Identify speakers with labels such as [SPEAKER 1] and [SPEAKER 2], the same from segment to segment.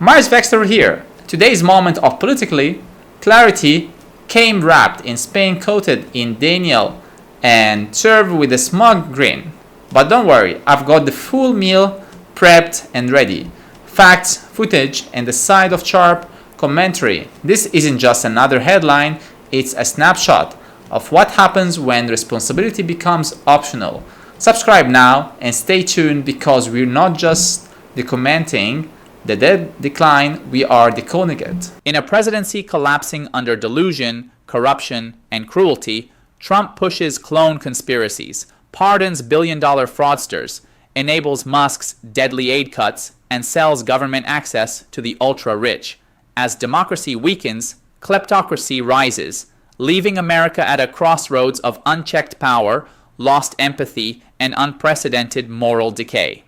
[SPEAKER 1] Mars Vexler here. Today's moment of politically clarity came wrapped in Spain, coated in Daniel and served with a smug grin. But don't worry, I've got the full meal prepped and ready. Facts, footage, and a side of sharp commentary. This isn't just another headline, it's a snapshot of what happens when responsibility becomes optional. Subscribe now and stay tuned, because we're not just documenting the dead decline, we are decoding it. In a presidency collapsing under delusion, corruption, and cruelty, Trump pushes clone conspiracies, pardons billion-dollar fraudsters, enables Musk's deadly aid cuts, and sells government access to the ultra-rich. As democracy weakens, kleptocracy rises, leaving America at a crossroads of unchecked power, lost empathy, and unprecedented moral decay.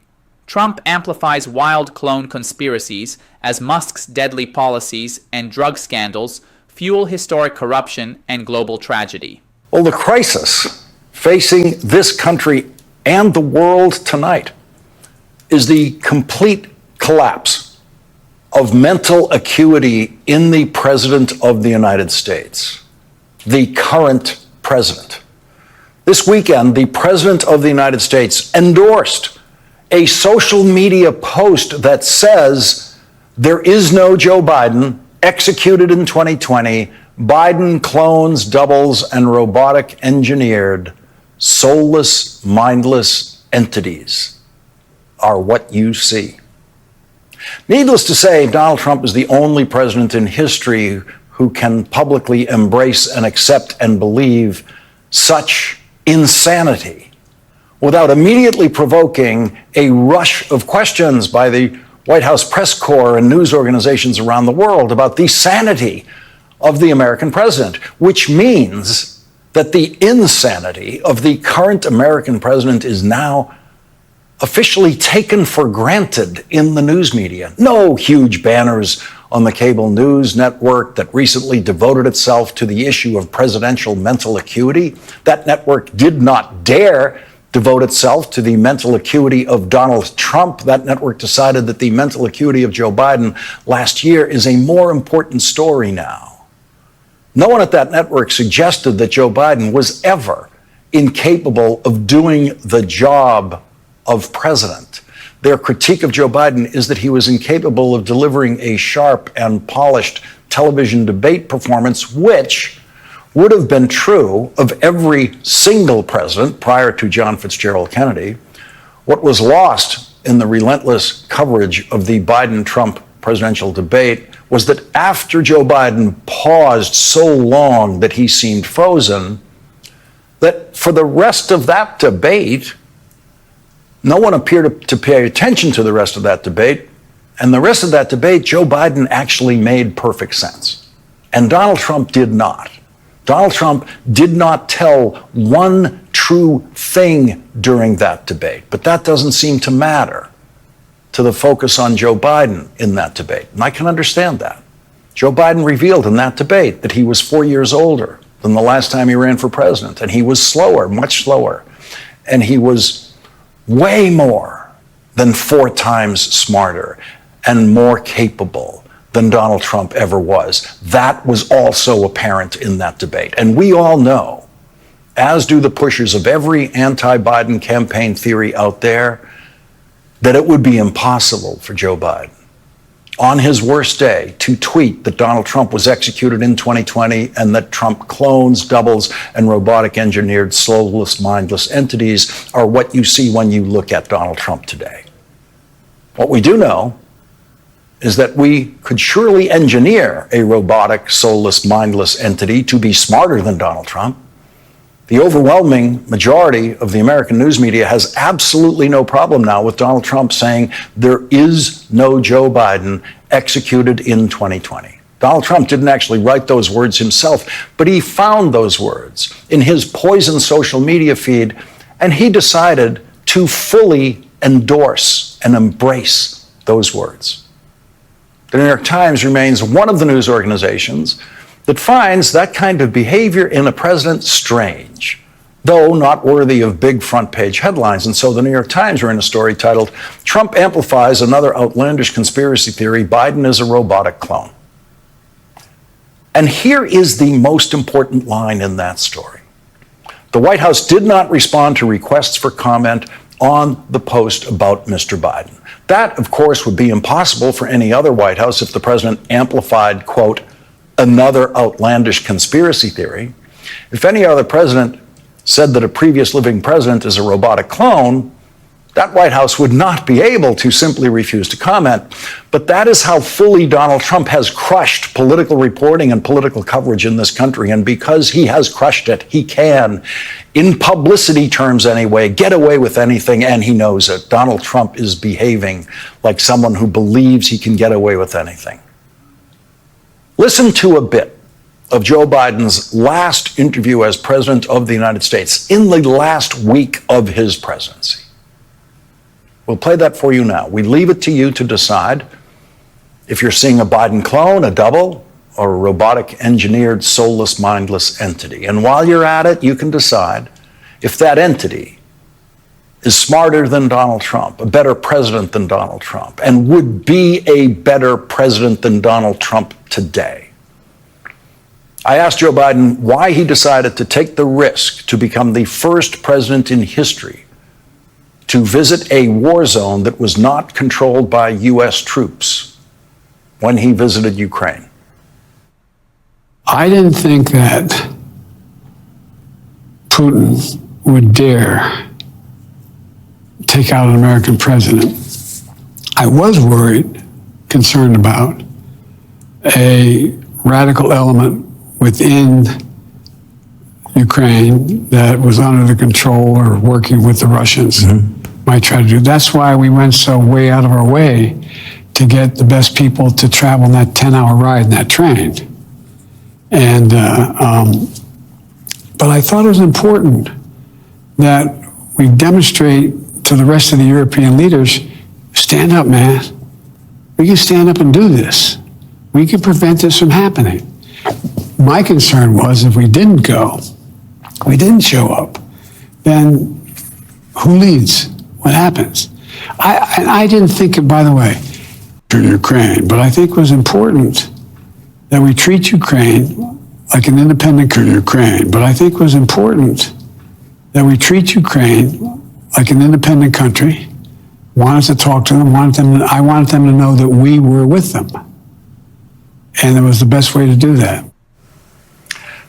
[SPEAKER 1] Trump amplifies wild clone conspiracies as Musk's deadly policies and drug scandals fuel historic corruption and global tragedy.
[SPEAKER 2] Well, the crisis facing this country and the world tonight is the complete collapse of mental acuity in the President of the United States, the current president. This weekend, the President of the United States endorsed a social media post that says there is no Joe Biden, executed in 2020, Biden clones, doubles, and robotic engineered, soulless, mindless entities are what you see. Needless to say, Donald Trump is the only president in history who can publicly embrace and accept and believe such insanity without immediately provoking a rush of questions by the White House press corps and news organizations around the world about the sanity of the American president, which means that the insanity of the current American president is now officially taken for granted in the news media. No huge banners on the cable news network that recently devoted itself to the issue of presidential mental acuity. That network did not dare devote itself to the mental acuity of Donald Trump. That network decided that the mental acuity of Joe Biden last year is a more important story now. No one at that network suggested that Joe Biden was ever incapable of doing the job of president. Their critique of Joe Biden is that he was incapable of delivering a sharp and polished television debate performance, which would have been true of every single president prior to John Fitzgerald Kennedy. What was lost in the relentless coverage of the Biden-Trump presidential debate was that after Joe Biden paused so long that he seemed frozen, that for the rest of that debate, no one appeared to pay attention to the rest of that debate. And the rest of that debate, Joe Biden actually made perfect sense. And Donald Trump did not. Donald Trump did not tell one true thing during that debate, but that doesn't seem to matter to the focus on Joe Biden in that debate. And I can understand that. Joe Biden revealed in that debate that he was 4 years older than the last time he ran for president, and he was slower, much slower, and he was way more than 4 times smarter and more capable than Donald Trump ever was. That was also apparent in that debate. And we all know, as do the pushers of every anti-Biden campaign theory out there, that it would be impossible for Joe Biden, on his worst day, to tweet that Donald Trump was executed in 2020 and that Trump clones, doubles, and robotic engineered, soulless, mindless entities are what you see when you look at Donald Trump today. What we do know is that we could surely engineer a robotic, soulless, mindless entity to be smarter than Donald Trump. The overwhelming majority of the American news media has absolutely no problem now with Donald Trump saying there is no Joe Biden executed in 2020. Donald Trump didn't actually write those words himself, but he found those words in his poison social media feed, and he decided to fully endorse and embrace those words. The New York Times remains one of the news organizations that finds that kind of behavior in a president strange, though not worthy of big front page headlines. And so the New York Times ran a story titled, "Trump Amplifies Another Outlandish Conspiracy Theory, Biden is a Robotic Clone." And here is the most important line in that story. The White House did not respond to requests for comment on the post about Mr. Biden. That, of course, would be impossible for any other White House if the president amplified, quote, another outlandish conspiracy theory. If any other president said that a previous living president is a robotic clone, that White House would not be able to simply refuse to comment. But that is how fully Donald Trump has crushed political reporting and political coverage in this country. And because he has crushed it, he can, in publicity terms anyway, get away with anything, and he knows it. Donald Trump is behaving like someone who believes he can get away with anything. Listen to a bit of Joe Biden's last interview as president of the United States in the last week of his presidency. We'll play that for you now. We leave it to you to decide if you're seeing a Biden clone, a double, or a robotic engineered, soulless, mindless entity. And while you're at it, you can decide if that entity is smarter than Donald Trump, a better president than Donald Trump, and would be a better president than Donald Trump today. I asked Joe Biden why he decided to take the risk to become the first president in history to visit a war zone that was not controlled by U.S. troops when he visited Ukraine.
[SPEAKER 3] I didn't think that Putin would dare take out an American president. I was worried, concerned about a radical element within Ukraine that was under the control or working with the Russians might try to do. That's why we went so way out of our way to get the best people to travel in that 10-hour ride in that train. And but I thought it was important that we demonstrate to the rest of the European leaders, stand up, man. We can stand up and do this. We can prevent this from happening. My concern was if we didn't go, we didn't show up, then who leads? What happens? I didn't think, by the way, to Ukraine, but I think it was important that we treat Ukraine like an independent Ukraine. But I think it was important that we treat Ukraine like an independent country. Wanted to talk to them. I wanted them to know that we were with them, and it was the best way to do that.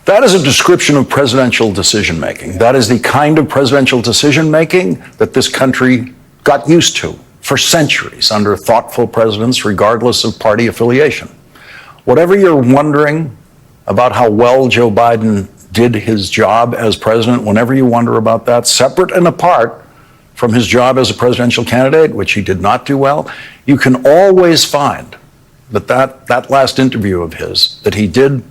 [SPEAKER 2] That is a description of presidential decision-making. That is the kind of presidential decision-making that this country got used to for centuries under thoughtful presidents, regardless of party affiliation. Whatever you're wondering about how well Joe Biden did his job as president, whenever you wonder about that, separate and apart from his job as a presidential candidate, which he did not do well, you can always find that last interview of his that he did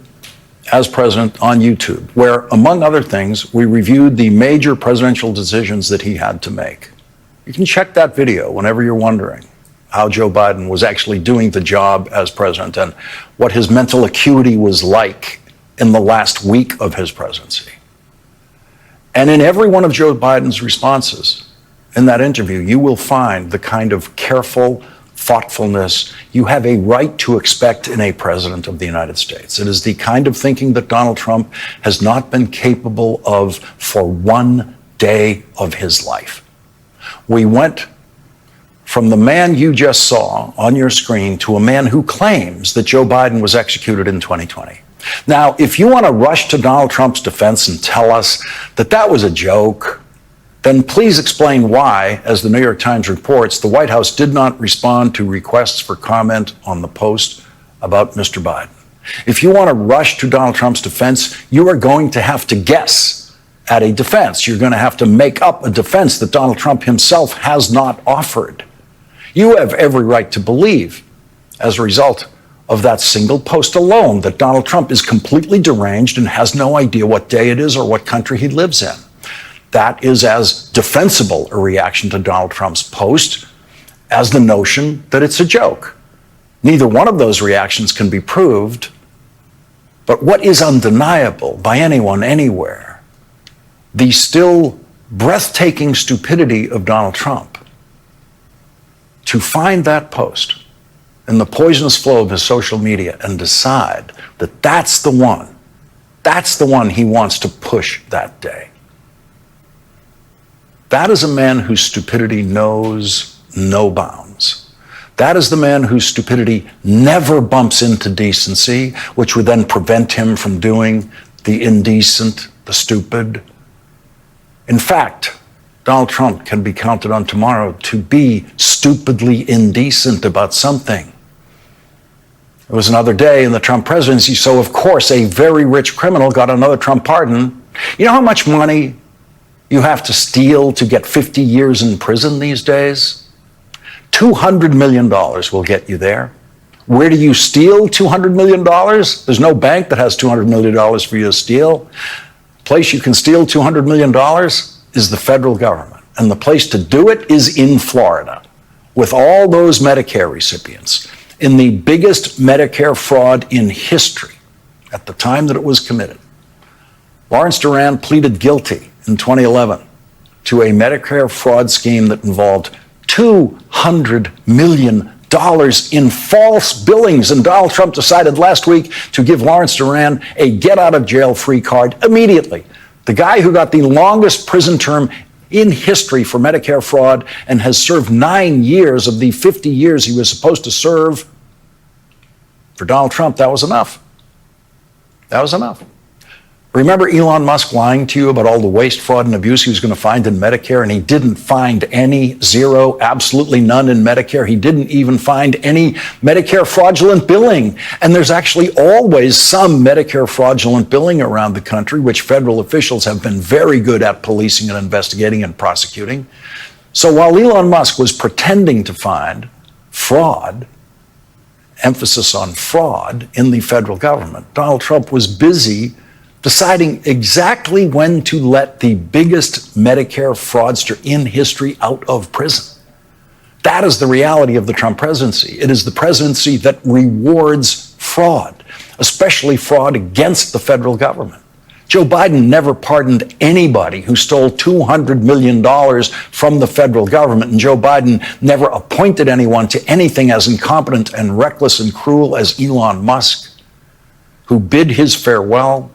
[SPEAKER 2] as president on YouTube, where, among other things, we reviewed the major presidential decisions that he had to make. You can check that video whenever you're wondering how Joe Biden was actually doing the job as president and what his mental acuity was like in the last week of his presidency. And in every one of Joe Biden's responses in that interview, you will find the kind of careful thoughtfulness you have a right to expect in a president of the United States. It is the kind of thinking that Donald Trump has not been capable of for one day of his life. We went from the man you just saw on your screen to a man who claims that Joe Biden was executed in 2020. Now, if you want to rush to Donald Trump's defense and tell us that that was a joke, then please explain why, as the New York Times reports, the White House did not respond to requests for comment on the post about Mr. Biden. If you want to rush to Donald Trump's defense, you are going to have to guess at a defense. You're going to have to make up a defense that Donald Trump himself has not offered. You have every right to believe, as a result of that single post alone, that Donald Trump is completely deranged and has no idea what day it is or what country he lives in. That is as defensible a reaction to Donald Trump's post as the notion that it's a joke. Neither one of those reactions can be proved, but what is undeniable by anyone anywhere the still breathtaking stupidity of Donald Trump to find that post in the poisonous flow of his social media and decide that that's the one he wants to push that day. That is a man whose stupidity knows no bounds. That is the man whose stupidity never bumps into decency, which would then prevent him from doing the indecent, the stupid. In fact, Donald Trump can be counted on tomorrow to be stupidly indecent about something. It was another day in the Trump presidency, so of course a very rich criminal got another Trump pardon. You know how much money you have to steal to get 50 years in prison these days? $200 million will get you there. Where do you steal $200 million? There's no bank that has $200 million for you to steal. The place you can steal $200 million is the federal government. And the place to do it is in Florida, with all those Medicare recipients. In the biggest Medicare fraud in history at the time that it was committed, Lawrence Duran pleaded guilty in 2011 to a Medicare fraud scheme that involved $200 million in false billings. And Donald Trump decided last week to give Lawrence Duran a get-out-of-jail-free card immediately. The guy who got the longest prison term in history for Medicare fraud and has served 9 years of the 50 years he was supposed to serve. For Donald Trump, that was enough. That was enough. Remember Elon Musk lying to you about all the waste, fraud, and abuse he was going to find in Medicare, and he didn't find any, zero, absolutely none in Medicare. He didn't even find any Medicare fraudulent billing. And there's actually always some Medicare fraudulent billing around the country, which federal officials have been very good at policing and investigating and prosecuting. So while Elon Musk was pretending to find fraud, emphasis on fraud in the federal government, Donald Trump was busy deciding exactly when to let the biggest Medicare fraudster in history out of prison. That is the reality of the Trump presidency. It is the presidency that rewards fraud, especially fraud against the federal government. Joe Biden never pardoned anybody who stole $200 million from the federal government, and Joe Biden never appointed anyone to anything as incompetent and reckless and cruel as Elon Musk, who bid his farewell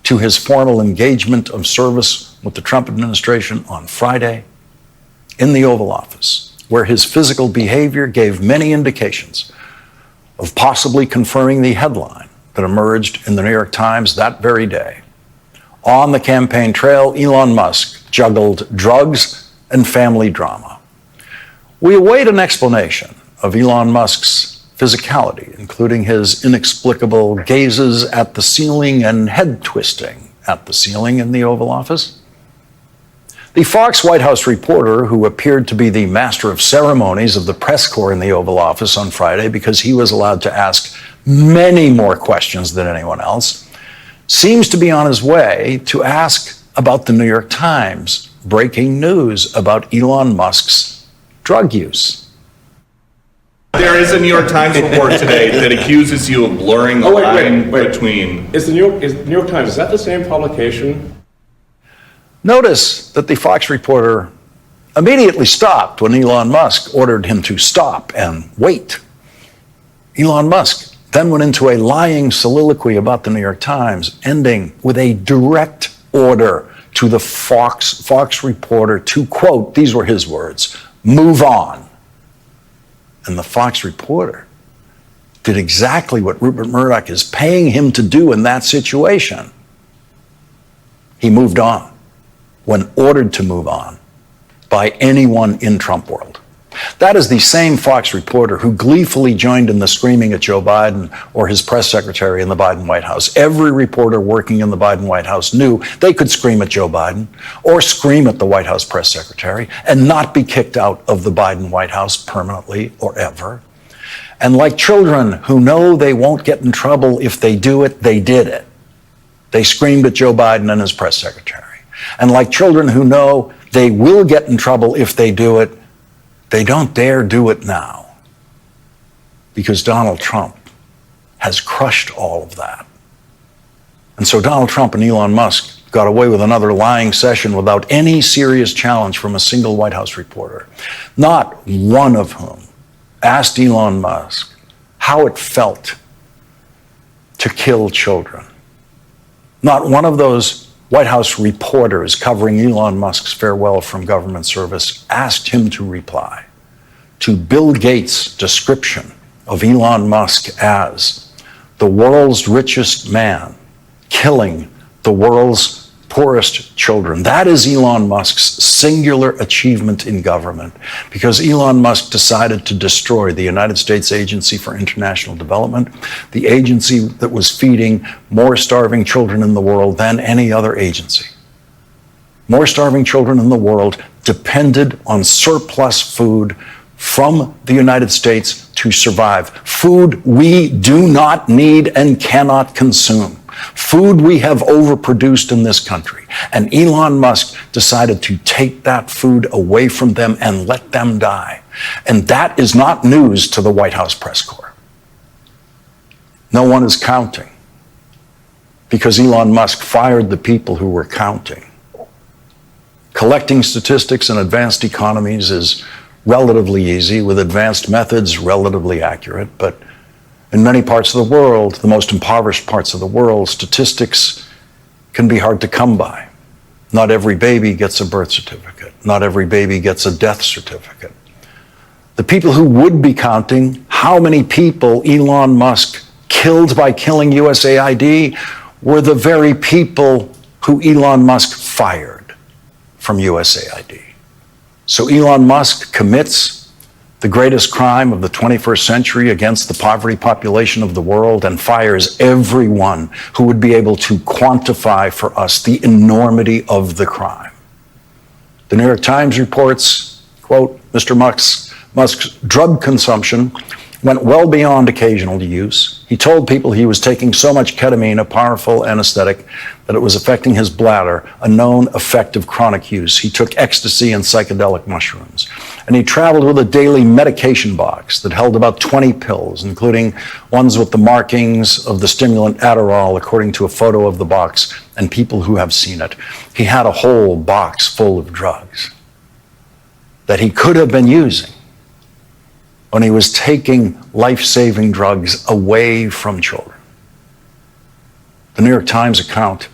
[SPEAKER 2] to his formal engagement of service with the Trump administration on Friday in the Oval Office, where his physical behavior gave many indications of possibly confirming the headline that emerged in the New York Times that very day. On the campaign trail, Elon Musk juggled drugs and family drama. We await an explanation of Elon Musk's physicality, including his inexplicable gazes at the ceiling and head twisting at the ceiling in the Oval Office. The Fox White House reporter, who appeared to be the master of ceremonies of the press corps in the Oval Office on Friday because he was allowed to ask many more questions than anyone else, seems to be on his way to ask about the New York Times breaking news about Elon Musk's drug use.
[SPEAKER 4] There is a New York Times report today that accuses you of blurring the line between...
[SPEAKER 5] Is the New York Times, is that the same publication?
[SPEAKER 2] Notice that the Fox reporter immediately stopped when Elon Musk ordered him to stop and wait. Elon Musk then went into a lying soliloquy about the New York Times, ending with a direct order to the Fox reporter to, quote, these were his words, "move on." And the Fox reporter did exactly what Rupert Murdoch is paying him to do in that situation. He moved on when ordered to move on by anyone in Trump world. That is the same Fox reporter who gleefully joined in the screaming at Joe Biden or his press secretary in the Biden White House. Every reporter working in the Biden White House knew they could scream at Joe Biden or scream at the White House press secretary and not be kicked out of the Biden White House permanently or ever. And like children who know they won't get in trouble if they do it, they did it. They screamed at Joe Biden and his press secretary. And like children who know they will get in trouble if they do it, they don't dare do it now, because Donald Trump has crushed all of that. And so Donald Trump and Elon Musk got away with another lying session without any serious challenge from a single White House reporter, not one of whom asked Elon Musk how it felt to kill children. Not one of those White House reporters covering Elon Musk's farewell from government service asked him to reply to Bill Gates' description of Elon Musk as the world's richest man killing the world's poorest children. That is Elon Musk's singular achievement in government, because Elon Musk decided to destroy the United States Agency for International Development, the agency that was feeding more starving children in the world than any other agency. More starving children in the world depended on surplus food from the United States to survive. Food we do not need and cannot consume. Food we have overproduced in this country. And Elon Musk decided to take that food away from them and let them die. And that is not news to the White House press corps. No one is counting, because Elon Musk fired the people who were counting. Collecting statistics in advanced economies is relatively easy, with advanced methods relatively accurate, but in many parts of the world, the most impoverished parts of the world, statistics can be hard to come by. Not every baby gets a birth certificate. Not every baby gets a death certificate. The people who would be counting how many people Elon Musk killed by killing USAID were the very people who Elon Musk fired from USAID. So Elon Musk commits the greatest crime of the 21st century against the poverty population of the world and fires everyone who would be able to quantify for us the enormity of the crime. The New York Times reports, quote, Mr. Musk's drug consumption went well beyond occasional use. He told people he was taking so much ketamine, a powerful anesthetic, that it was affecting his bladder, a known effect of chronic use. He took ecstasy and psychedelic mushrooms. And he traveled with a daily medication box that held about 20 pills, including ones with the markings of the stimulant Adderall, according to a photo of the box and people who have seen it. He had a whole box full of drugs that he could have been using when he was taking life-saving drugs away from children. The New York Times account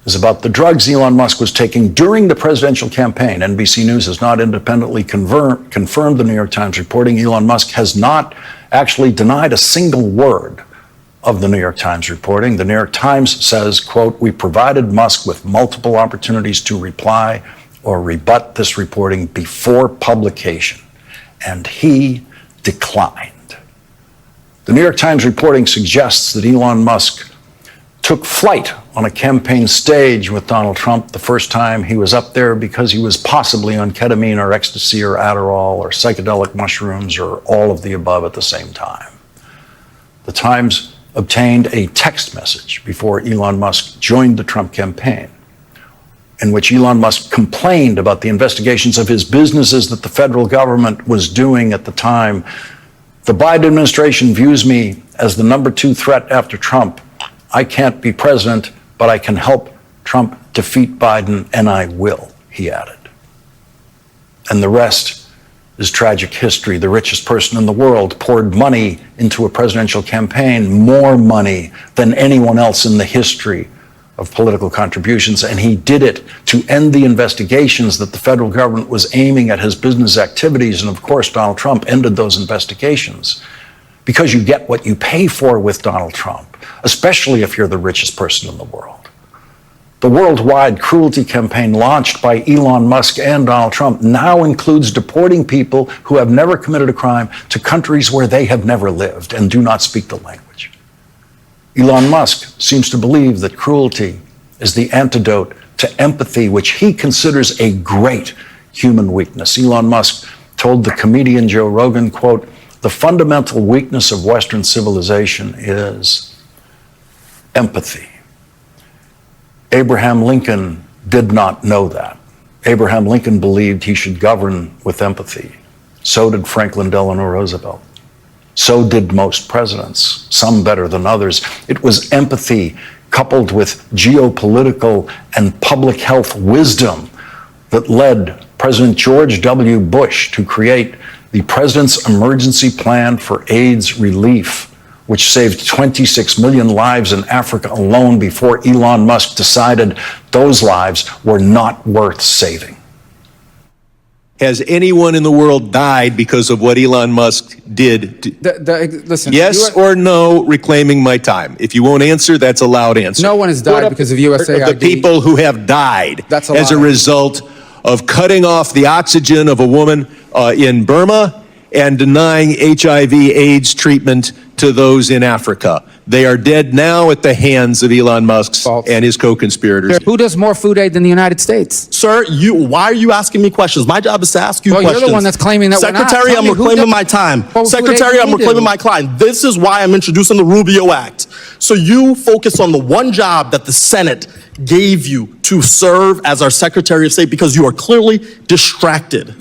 [SPEAKER 2] is about the drugs Elon Musk was taking during the presidential campaign. NBC News has not independently confirmed the New York Times reporting. Elon Musk has not actually denied a single word of the New York Times reporting. The New York Times says, quote, we provided Musk with multiple opportunities to reply or rebut this reporting before publication, and he declined. The New York Times reporting suggests that Elon Musk took flight on a campaign stage with Donald Trump the first time he was up there because he was possibly on ketamine or ecstasy or Adderall or psychedelic mushrooms or all of the above at the same time. The Times obtained a text message before Elon Musk joined the Trump campaign, in which Elon Musk complained about the investigations of his businesses that the federal government was doing at the time. The Biden administration views me as the number 2 threat after Trump. I can't be president, but I can help Trump defeat Biden, and I will, he added. And the rest is tragic history. The richest person in the world poured money into a presidential campaign, more money than anyone else in the history of political contributions, and he did it to end the investigations that the federal government was aiming at his business activities. And of course, Donald Trump ended those investigations, because you get what you pay for with Donald Trump, especially if you're the richest person in the world. The worldwide cruelty campaign launched by Elon Musk and Donald Trump now includes deporting people who have never committed a crime to countries where they have never lived and do not speak the language. Elon Musk seems to believe that cruelty is the antidote to empathy, which he considers a great human weakness. Elon Musk told the comedian Joe Rogan, quote, the fundamental weakness of Western civilization is empathy. Abraham Lincoln did not know that. Abraham Lincoln believed he should govern with empathy. So did Franklin Delano Roosevelt. So did most presidents, some better than others. It was empathy coupled with geopolitical and public health wisdom that led President George W. Bush to create the President's Emergency Plan for AIDS Relief, which saved 26 million lives in Africa alone before Elon Musk decided those lives were not worth saving.
[SPEAKER 6] Has anyone in the world died because of what Elon Musk did?
[SPEAKER 7] Listen.
[SPEAKER 6] Yes or no, reclaiming my time. If you won't answer, that's a loud answer.
[SPEAKER 7] No one has died because of USAID.
[SPEAKER 6] The people who have died
[SPEAKER 7] That's
[SPEAKER 6] as a
[SPEAKER 7] lie.
[SPEAKER 6] result of cutting off the oxygen of a woman in Burma and denying HIV/AIDS treatment to those in Africa. They are dead now at the hands of Elon Musk
[SPEAKER 7] False.
[SPEAKER 6] and his co-conspirators.
[SPEAKER 7] Who does more food aid than the United States?
[SPEAKER 8] Sir, why are you asking me questions? My job is to ask you
[SPEAKER 7] Well,
[SPEAKER 8] questions.
[SPEAKER 7] you're the one that's claiming that we're not.
[SPEAKER 8] Secretary,
[SPEAKER 7] Tell
[SPEAKER 8] I'm
[SPEAKER 7] me who
[SPEAKER 8] reclaiming
[SPEAKER 7] does-
[SPEAKER 8] my time.
[SPEAKER 7] Well,
[SPEAKER 8] Secretary,
[SPEAKER 7] who
[SPEAKER 8] I'm
[SPEAKER 7] they do.
[SPEAKER 8] reclaiming my client. This is why I'm introducing the Rubio Act. So you focus on the one job that the Senate gave you to serve as our Secretary of State because you are clearly distracted.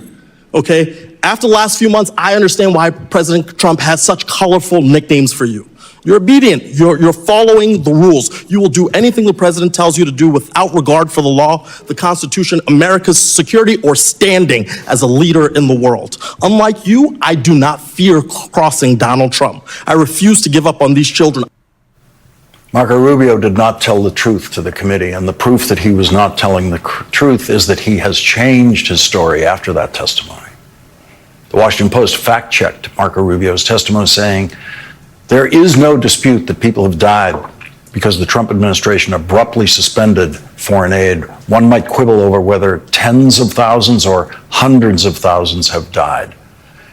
[SPEAKER 8] Okay? After the last few months, I understand why President Trump has such colorful nicknames for you. You're obedient. You're following the rules. You will do anything the president tells you to do without regard for the law, the Constitution, America's security, or standing as a leader in the world. Unlike you, I do not fear crossing Donald Trump. I refuse to give up on these children.
[SPEAKER 2] Marco Rubio did not tell the truth to the committee, and the proof that he was not telling the truth is that he has changed his story after that testimony. The Washington Post fact-checked Marco Rubio's testimony, saying, there is no dispute that people have died because the Trump administration abruptly suspended foreign aid. One might quibble over whether tens of thousands or hundreds of thousands have died.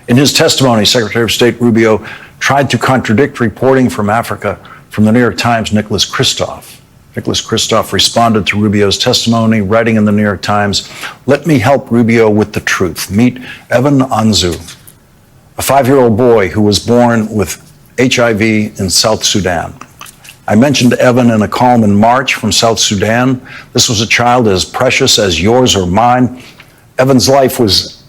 [SPEAKER 2] In his testimony, Secretary of State Rubio tried to contradict reporting from Africa from the New York Times' Nicholas Kristof. Nicholas Kristof responded to Rubio's testimony, writing in the New York Times, let me help Rubio with the truth. Meet Evan Anzu, a 5-year-old boy who was born with HIV in South Sudan. I mentioned Evan in a column in March from South Sudan. This was a child as precious as yours or mine. Evan's life was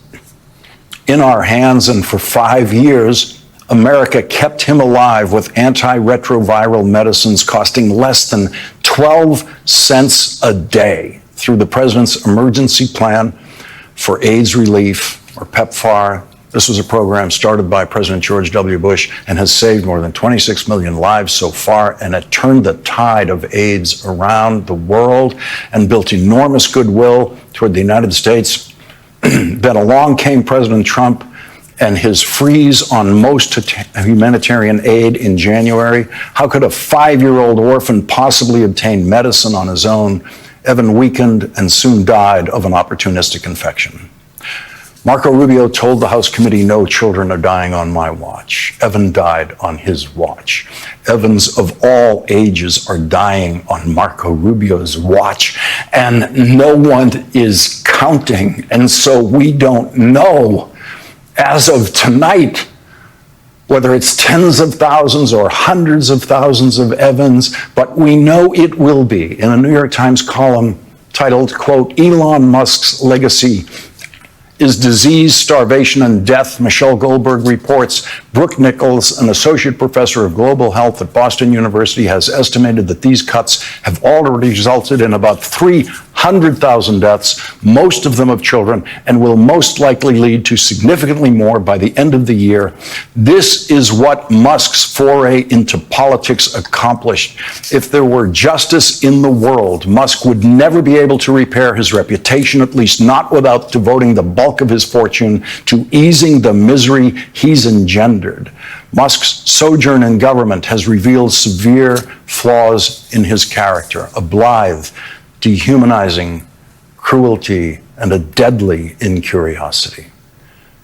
[SPEAKER 2] in our hands, and for 5 years, America kept him alive with antiretroviral medicines costing less than 12 cents a day through the President's Emergency Plan for AIDS Relief, or PEPFAR. This was a program started by President George W. Bush and has saved more than 26 million lives so far, and it turned the tide of AIDS around the world and built enormous goodwill toward the United States. Then along came President Trump and his freeze on most humanitarian aid in January. How could a 5-year-old orphan possibly obtain medicine on his own? Evan weakened and soon died of an opportunistic infection. Marco Rubio told the House committee, no children are dying on my watch. Evan died on his watch. Evans of all ages are dying on Marco Rubio's watch, and no one is counting. And so we don't know, as of tonight, whether it's tens of thousands or hundreds of thousands of Evans, but we know it will be. In a New York Times column titled, quote, Elon Musk's legacy is disease, starvation, and death, Michelle Goldberg reports. Brooke Nichols, an associate professor of global health at Boston University, has estimated that these cuts have already resulted in about 300,000 deaths, most of them of children, and will most likely lead to significantly more by the end of the year. This is what Musk's foray into politics accomplished. If there were justice in the world, Musk would never be able to repair his reputation, at least not without devoting the bulk of his fortune to easing the misery he's engendered. Musk's sojourn in government has revealed severe flaws in his character, a blithe, dehumanizing cruelty, and a deadly incuriosity.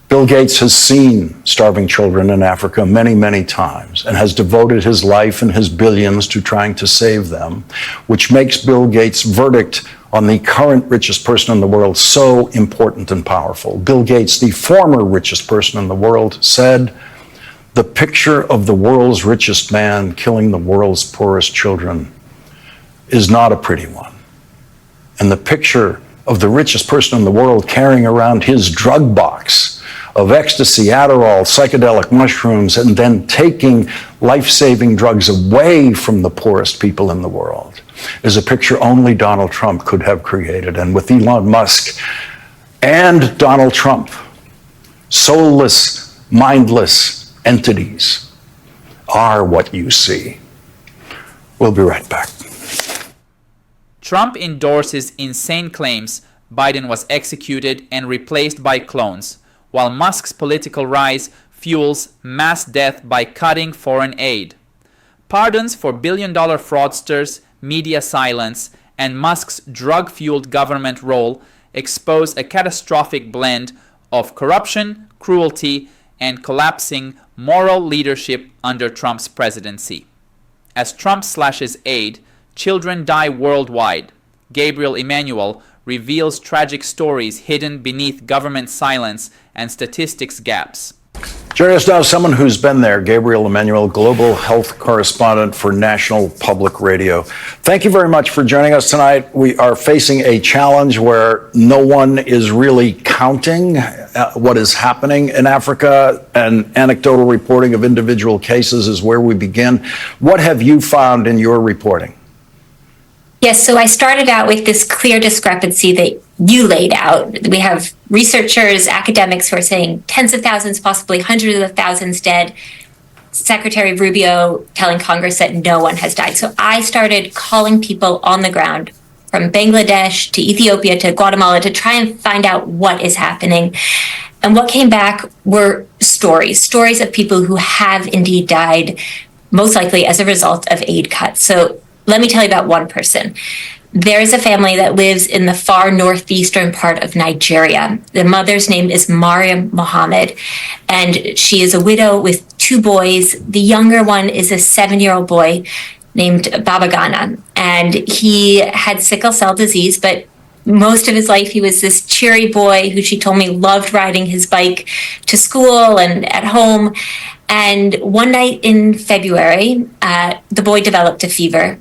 [SPEAKER 2] Bill Gates has seen starving children in Africa many, many times and has devoted his life and his billions to trying to save them, which makes Bill Gates' verdict on the current richest person in the world so important and powerful. Bill Gates, the former richest person in the world, said, the picture of the world's richest man killing the world's poorest children is not a pretty one. And the picture of the richest person in the world carrying around his drug box of ecstasy, Adderall, psychedelic mushrooms, and then taking life-saving drugs away from the poorest people in the world is a picture only Donald Trump could have created. And with Elon Musk and Donald Trump, soulless, mindless entities are what you see. We'll be right back.
[SPEAKER 1] Trump endorses insane claims Biden was executed and replaced by clones, while Musk's political rise fuels mass death by cutting foreign aid. Pardons for billion-dollar fraudsters, media silence, and Musk's drug-fueled government role expose a catastrophic blend of corruption, cruelty, and collapsing moral leadership under Trump's presidency. As Trump slashes aid, children die worldwide. Gabriel Emanuel reveals tragic stories hidden beneath government silence and statistics gaps.
[SPEAKER 2] Joining us now is someone who's been there, Gabriel Emanuel, global health correspondent for National Public Radio. Thank you very much for joining us tonight. We are facing a challenge where no one is really counting what is happening in Africa, and anecdotal reporting of individual cases is where we begin. What have you found in your reporting?
[SPEAKER 9] Yes, so I started out with this clear discrepancy that you laid out. We have researchers, academics who are saying tens of thousands, possibly hundreds of thousands dead. Secretary Rubio telling Congress that no one has died. So I started calling people on the ground from Bangladesh to Ethiopia to Guatemala to try and find out what is happening. And what came back were stories of people who have indeed died, most likely as a result of aid cuts. So let me tell you about one person. There is a family that lives in the far northeastern part of Nigeria. The mother's name is Mariam Mohammed, and she is a widow with 2 boys. The younger one is a 7-year-old boy named Babagana, and he had sickle cell disease, but most of his life he was this cheery boy who, she told me, loved riding his bike to school and at home. And one night in February, the boy developed a fever.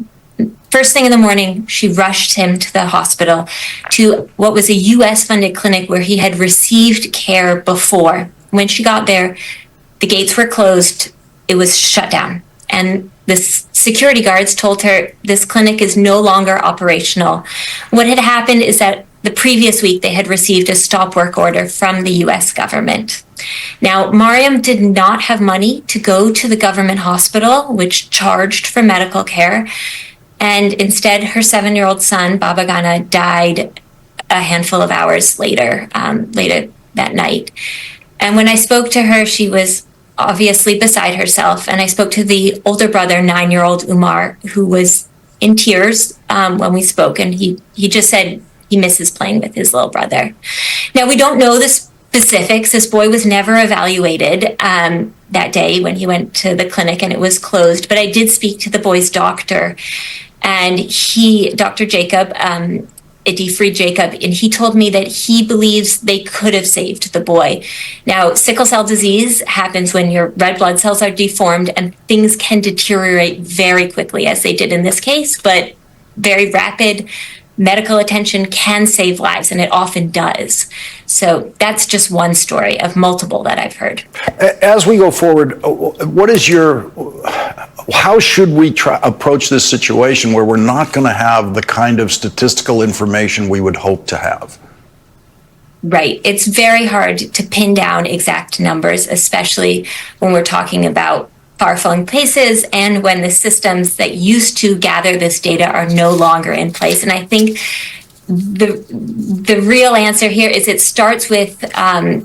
[SPEAKER 9] First thing in the morning, she rushed him to the hospital, to what was a US-funded clinic where he had received care before. When she got there, the gates were closed. It was shut down. And the security guards told her this clinic is no longer operational. What had happened is that the previous week they had received a stop work order from the US government. Now, Mariam did not have money to go to the government hospital, which charged for medical care. And instead, her 7-year-old son, Babagana, died a handful of hours later that night. And when I spoke to her, she was obviously beside herself. And I spoke to the older brother, 9-year-old Umar, who was in tears when we spoke. And he just said he misses playing with his little brother. Now, we don't know the specifics. This boy was never evaluated that day when he went to the clinic, and it was closed. But I did speak to the boy's doctor. And Dr. Jacob, Adifri Jacob, and he told me that he believes they could have saved the boy. Now, sickle cell disease happens when your red blood cells are deformed and things can deteriorate very quickly, as they did in this case, but very rapid medical attention can save lives, and it often does. So that's just one story of multiple that I've heard.
[SPEAKER 2] As we go forward, how should we approach this situation where we're not going to have the kind of statistical information we would hope to have?
[SPEAKER 9] Right. It's very hard to pin down exact numbers, especially when we're talking about far-flung places and when the systems that used to gather this data are no longer in place. And I think the real answer here is it starts with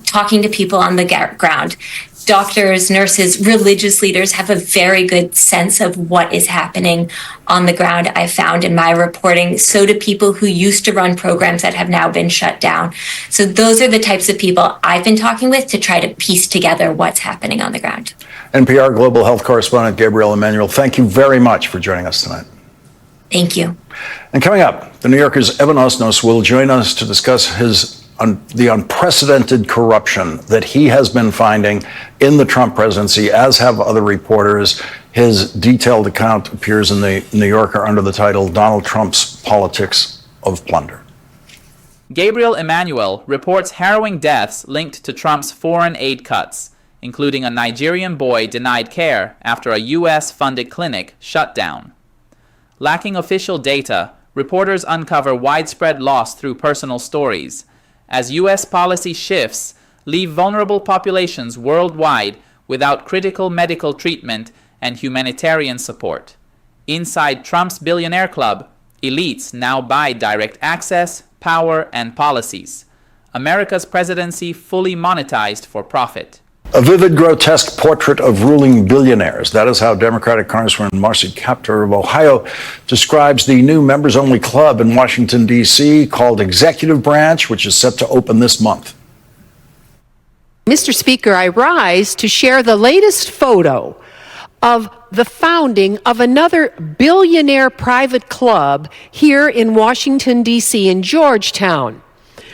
[SPEAKER 9] talking to people on the ground. Doctors, nurses, religious leaders have a very good sense of what is happening on the ground, I found in my reporting. So do people who used to run programs that have now been shut down. So those are the types of people I've been talking with to try to piece together what's happening on the ground.
[SPEAKER 2] NPR Global Health Correspondent Gabriel Emanuel, thank you very much for joining us tonight.
[SPEAKER 9] Thank you.
[SPEAKER 2] And coming up, the New Yorker's Evan Osnos will join us to discuss the unprecedented corruption that he has been finding in the Trump presidency, as have other reporters. His detailed account appears in the New Yorker under the title, Donald Trump's Politics of Plunder.
[SPEAKER 1] Gabriel Emanuel reports harrowing deaths linked to Trump's foreign aid cuts. including a Nigerian boy denied care after a US-funded clinic shut down. Lacking official data, reporters uncover widespread loss through personal stories, as US policy shifts leave vulnerable populations worldwide without critical medical treatment and humanitarian support. Inside Trump's billionaire club, elites now buy direct access, power, and policies. America's presidency fully monetized for profit.
[SPEAKER 2] A vivid, grotesque portrait of ruling billionaires. That is how Democratic Congresswoman Marcy Kaptur of Ohio describes the new members-only club in Washington, D.C. called Executive Branch, which is set to open this month.
[SPEAKER 10] Mr. Speaker, I rise to share the latest photo of the founding of another billionaire private club here in Washington, D.C. in Georgetown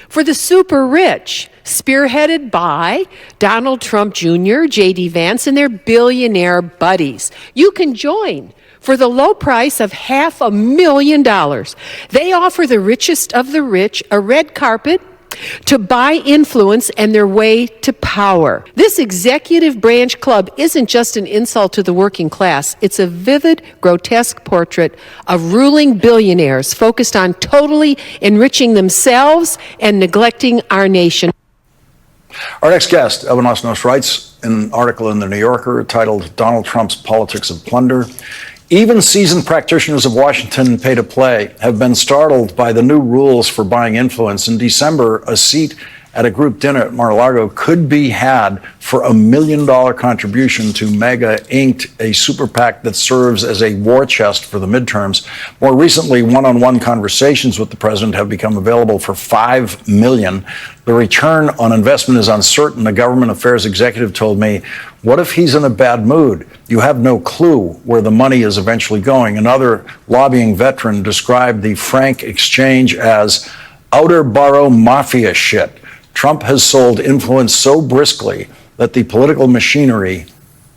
[SPEAKER 10] for the super rich, spearheaded by Donald Trump Jr., J.D. Vance, and their billionaire buddies. You can join for the low price of $500,000. They offer the richest of the rich a red carpet to buy influence and their way to power. This executive branch club isn't just an insult to the working class. It's a vivid, grotesque portrait of ruling billionaires focused on totally enriching themselves and neglecting our nation.
[SPEAKER 2] Our next guest, Evan Osnos, writes in an article in The New Yorker titled Donald Trump's Politics of Plunder. Even seasoned practitioners of Washington pay to play have been startled by the new rules for buying influence. In December, a seat at a group dinner at Mar-a-Lago could be had for $1 million contribution to MAGA Inc., a super PAC that serves as a war chest for the midterms. More recently, one-on-one conversations with the president have become available for $5 million. The return on investment is uncertain. A government affairs executive told me, "What if he's in a bad mood? You have no clue where the money is eventually going." Another lobbying veteran described the frank exchange as outer borough mafia shit. Trump has sold influence so briskly that the political machinery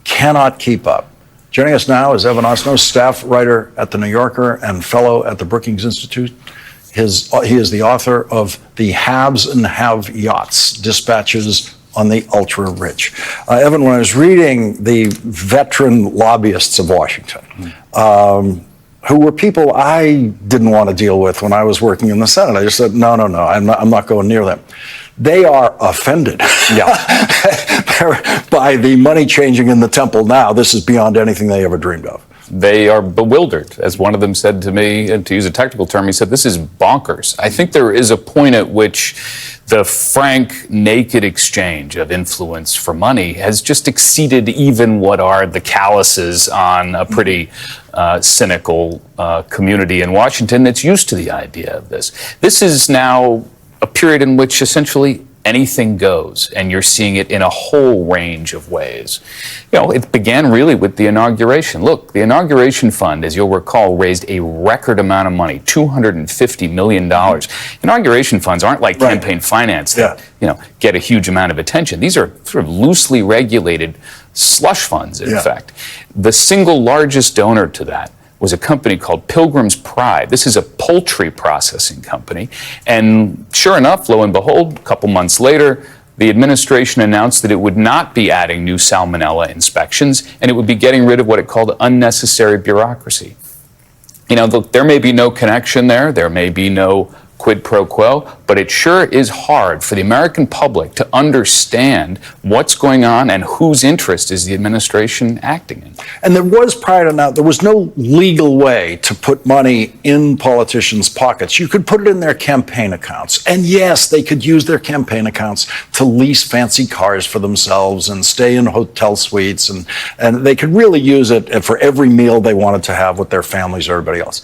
[SPEAKER 2] cannot keep up. Joining us now is Evan Osnos, staff writer at The New Yorker and fellow at the Brookings Institute. He is the author of The Haves and Have-Yachts, Dispatches on the Ultra-Rich. Evan, when I was reading the veteran lobbyists of Washington, who were people I didn't want to deal with when I was working in the Senate, I just said, no, I'm not going near them. They are offended by the money changing in the temple now. This is beyond anything they ever dreamed of.
[SPEAKER 11] They are bewildered. As one of them said to me, and to use a technical term, he said, this is bonkers. I think there is a point at which the frank, naked exchange of influence for money has just exceeded even what are the calluses on a pretty cynical community in Washington that's used to the idea of this. This is now a period in which essentially anything goes, and you're seeing it in a whole range of ways. You know, it began really with the inauguration. Look, the inauguration fund, as you'll recall, raised a record amount of money, $250 million. Inauguration funds aren't like campaign finance that, get a huge amount of attention. These are sort of loosely regulated slush funds, in fact. The single largest donor to that was a company called Pilgrim's Pride. This is a poultry processing company. And sure enough, lo and behold, a couple months later, the administration announced that it would not be adding new salmonella inspections, and it would be getting rid of what it called unnecessary bureaucracy. You know, there may be no connection there may be no quid pro quo, but it sure is hard for the American public to understand what's going on and whose interest is the administration acting in.
[SPEAKER 2] And there was, prior to now, there was no legal way to put money in politicians' pockets. You could put it in their campaign accounts. And yes, they could use their campaign accounts to lease fancy cars for themselves and stay in hotel suites. And they could really use it for every meal they wanted to have with their families or everybody else.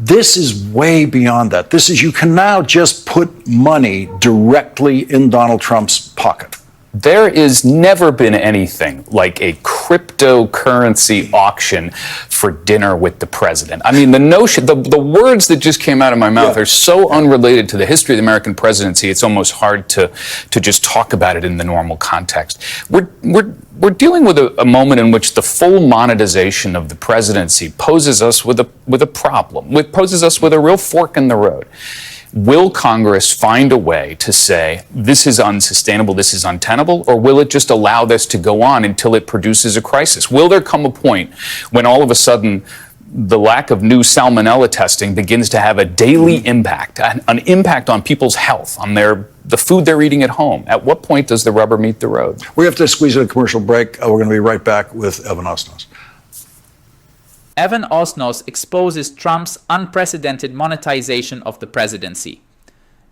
[SPEAKER 2] This is way beyond that. This is, you can now just put money directly in Donald Trump's pocket.
[SPEAKER 11] There has never been anything like a cryptocurrency auction for dinner with the president. I mean, the notion, the words that just came out of my mouth are so unrelated to the history of the American presidency, it's almost hard to just talk about it in the normal context. We're dealing with a moment in which the full monetization of the presidency poses us with a problem. It poses us with a real fork in the road. Will Congress find a way to say, this is unsustainable, this is untenable, or will it just allow this to go on until it produces a crisis? Will there come a point when all of a sudden the lack of new salmonella testing begins to have a daily impact, an impact on people's health, on the food they're eating at home? At what point does the rubber meet the road?
[SPEAKER 2] We have to squeeze in a commercial break. We're going to be right back with Evan Osnos.
[SPEAKER 1] Evan Osnos exposes Trump's unprecedented monetization of the presidency.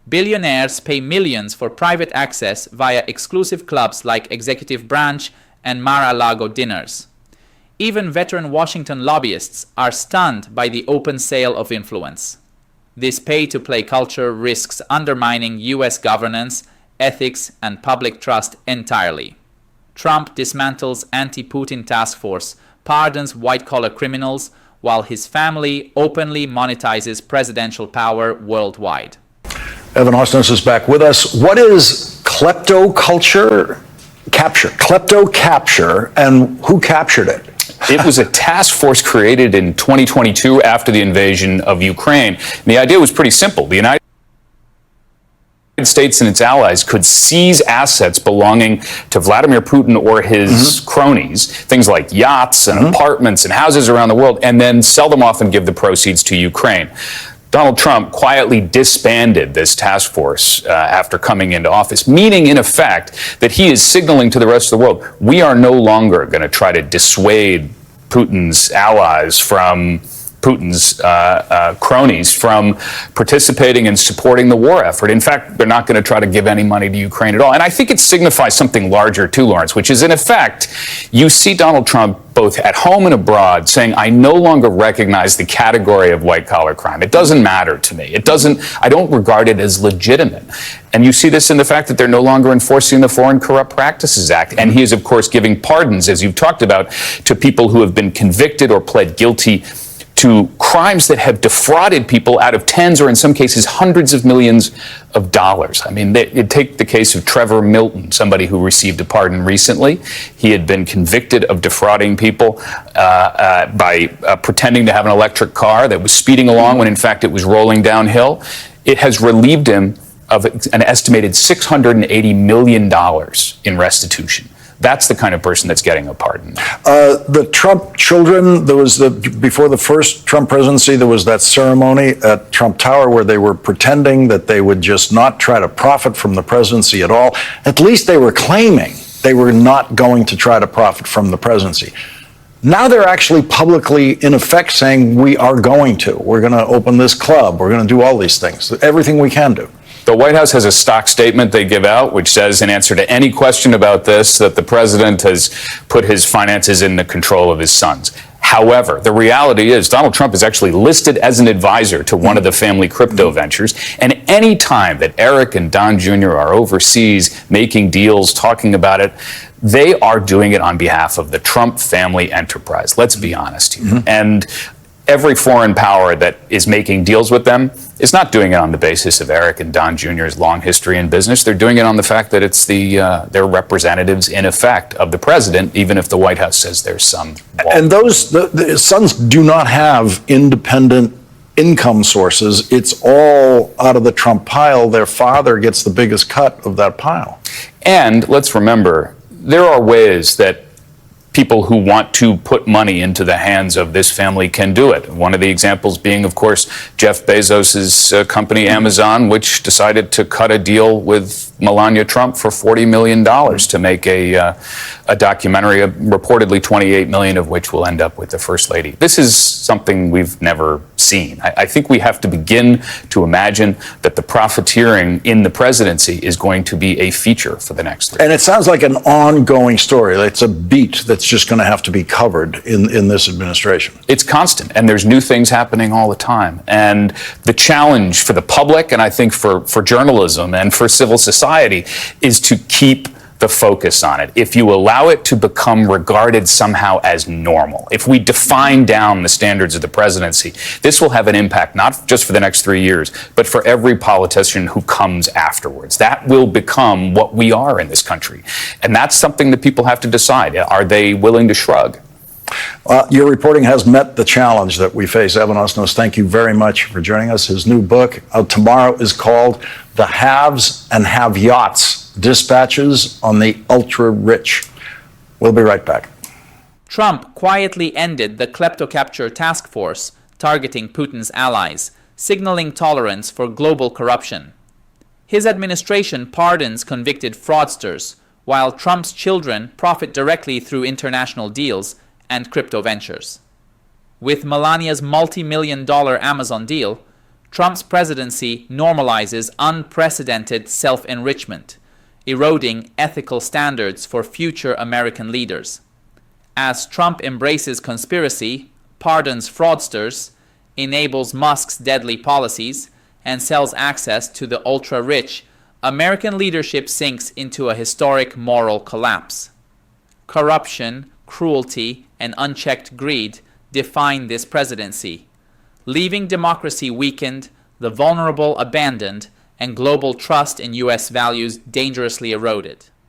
[SPEAKER 1] Billionaires pay millions for private access via exclusive clubs like Executive Branch and Mar-a-Lago dinners. Even veteran Washington lobbyists are stunned by the open sale of influence. This pay-to-play culture risks undermining U.S. governance, ethics, and public trust entirely. Trump dismantles anti-Putin task force, pardons white-collar criminals, while his family openly monetizes presidential power worldwide.
[SPEAKER 2] Evan Osnos is back with us. What is klepto capture, and who captured it?
[SPEAKER 11] It was a task force created in 2022 after the invasion of Ukraine. And the idea was pretty simple. The United States and its allies could seize assets belonging to Vladimir Putin or his cronies, things like yachts and apartments and houses around the world, and then sell them off and give the proceeds to Ukraine. Donald Trump quietly disbanded this task force after coming into office, meaning in effect that he is signaling to the rest of the world, we are no longer going to try to dissuade Putin's allies from Putin's cronies from participating and supporting the war effort. In fact, they're not going to try to give any money to Ukraine at all. And I think it signifies something larger too, Lawrence, which is in effect, you see Donald Trump both at home and abroad saying, I no longer recognize the category of white-collar crime. It doesn't matter to me. I don't regard it as legitimate. And you see this in the fact that they're no longer enforcing the Foreign Corrupt Practices Act. And he is, of course, giving pardons, as you've talked about, to people who have been convicted or pled guilty to crimes that have defrauded people out of tens or in some cases hundreds of millions of dollars. I mean, take the case of Trevor Milton, somebody who received a pardon recently. He had been convicted of defrauding people by pretending to have an electric car that was speeding along when in fact it was rolling downhill. It has relieved him of an estimated $680 million in restitution. That's the kind of person that's getting a pardon.
[SPEAKER 2] The Trump children, before the first Trump presidency, there was that ceremony at Trump Tower where they were pretending that they would just not try to profit from the presidency at all. At least they were claiming they were not going to try to profit from the presidency. Now they're actually publicly, in effect, saying we are going to. We're going to open this club. We're going to do all these things, everything we can do.
[SPEAKER 11] The White House has a stock statement they give out, which says, in answer to any question about this, that the president has put his finances in the control of his sons. However, the reality is Donald Trump is actually listed as an advisor to one of the family crypto ventures. And any time that Eric and Don Jr. are overseas making deals, talking about it, they are doing it on behalf of the Trump family enterprise. Let's be honest here. And every foreign power that is making deals with them is not doing it on the basis of Eric and Don Jr.'s long history in business. They're doing it on the fact that it's they're representatives, in effect, of the president, even if the White House says there's some.
[SPEAKER 2] And the sons do not have independent income sources. It's all out of the Trump pile. Their father gets the biggest cut of that pile.
[SPEAKER 11] And let's remember, there are ways that people who want to put money into the hands of this family can do it. One of the examples being, of course, Jeff Bezos' company, Amazon, which decided to cut a deal with Melania Trump for $40 million to make a documentary, reportedly $28 million of which will end up with the First Lady. This is something we've never seen. I think we have to begin to imagine that the profiteering in the presidency is going to be a feature for the next 3 years.
[SPEAKER 2] And it sounds like an ongoing story. It's a beat that's just going to have to be covered in this administration.
[SPEAKER 11] It's constant, and there's new things happening all the time. And the challenge for the public, and I think for journalism and for civil society, is to keep the focus on it. If you allow it to become regarded somehow as normal, if we define down the standards of the presidency, this will have an impact not just for the next 3 years, but for every politician who comes afterwards. That will become what we are in this country. And that's something that people have to decide. Are they willing to shrug?
[SPEAKER 2] Your reporting has met the challenge that we face. Evan Osnos, thank you very much for joining us. His new book out tomorrow is called The Haves and Have-Yachts, Dispatches on the Ultra-Rich. We'll be right back.
[SPEAKER 1] Trump quietly ended the kleptocapture task force targeting Putin's allies, signaling tolerance for global corruption. His administration pardons convicted fraudsters, while Trump's children profit directly through international deals and crypto ventures. With Melania's multi-million-dollar Amazon deal, Trump's presidency normalizes unprecedented self-enrichment, eroding ethical standards for future American leaders. As Trump embraces conspiracy, pardons fraudsters, enables Musk's deadly policies, and sells access to the ultra-rich, American leadership sinks into a historic moral collapse. Corruption, cruelty, and unchecked greed define this presidency, leaving democracy weakened, the vulnerable abandoned, and global trust in U.S. values dangerously eroded.